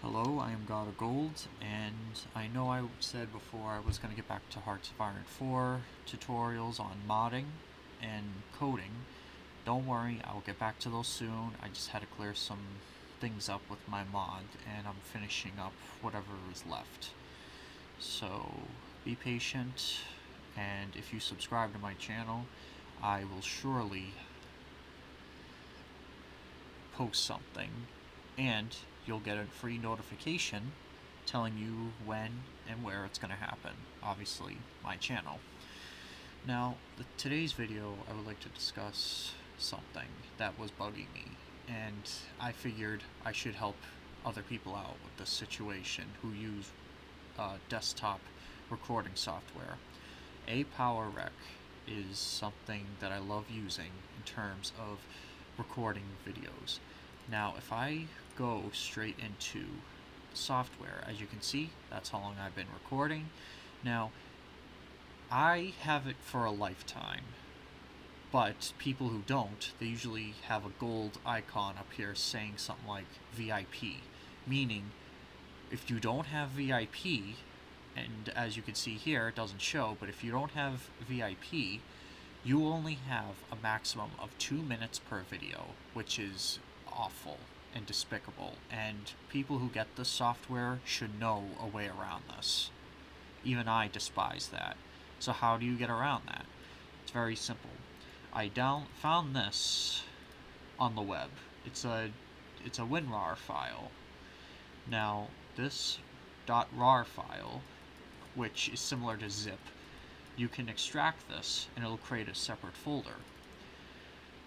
Hello, I am God of Gold, and I know I said before I was going to get back to Hearts of Iron 4 tutorials on modding and coding. Don't worry, I will get back to those soon. I just had to clear some things up with my mod, and I'm finishing up whatever is left. So, be patient, and if you subscribe to my channel, I will surely post something, and you'll get a free notification telling you when and where it's going to happen. Obviously, my channel. Now, today's video, I would like to discuss something that was bugging me, and I figured I should help other people out with this situation who use desktop recording software. ApowerREC is something that I love using in terms of recording videos. Now, if I go straight into software, as you can see, that's how long I've been recording. Now, I have it for a lifetime, but people who don't, they usually have a gold icon up here saying something like VIP, meaning if you don't have VIP, and as you can see here, it doesn't show, but if you don't have VIP, you only have a maximum of 2 minutes per video, which is awful and despicable, and people who get this software should know a way around this. Even I despise that. So how do you get around that? It's very simple. I found this on the web. It's a WinRAR file. Now, this .rar file, which is similar to zip, you can extract this and it'll create a separate folder.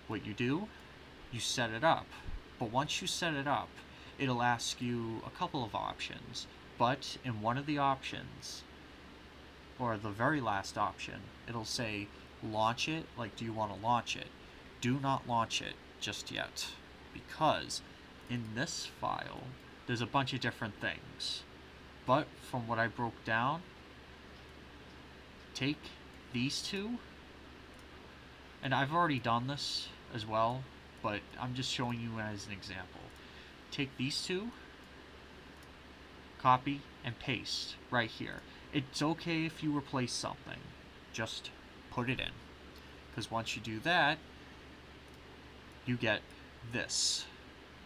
What you do, you set it up. But once you set it up, it'll ask you a couple of options. But in one of the options, or the very last option, it'll say launch it, like do you want to launch it? Do not launch it just yet, because in this file, there's a bunch of different things. But from what I broke down, take these two, and I've already done this as well, but I'm just showing you as an example. Take these two, copy and paste right here. It's okay if you replace something, just put it in, because once you do that, you get this.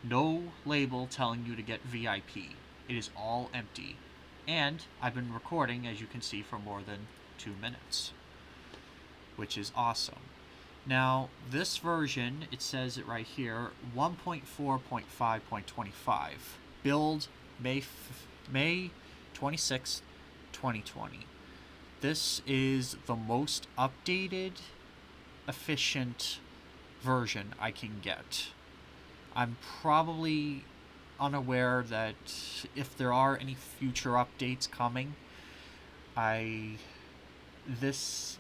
No label telling you to get VIP. It is all empty. And I've been recording, as you can see, for more than 2 minutes, which is awesome. Now, this version, it says it right here, 1.4.5.25, build May 26th, 2020. This is the most updated, efficient version I can get. I'm probably unaware that if there are any future updates coming, this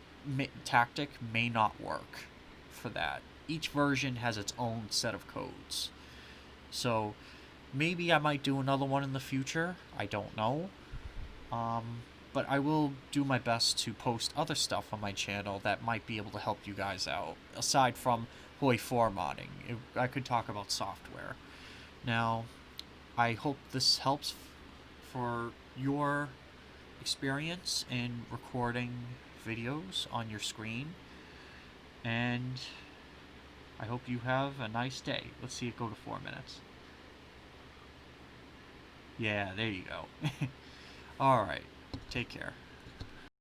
tactic may not work for that. Each version has its own set of codes. So maybe I might do another one in the future. I don't know. But I will do my best to post other stuff on my channel that might be able to help you guys out. Aside from Hoi 4 modding, I could talk about software. Now, I hope this helps for your experience in recording videos on your screen, and I hope you have a nice day. Let's see it go to 4 minutes. Yeah, there you go. Alright, take care.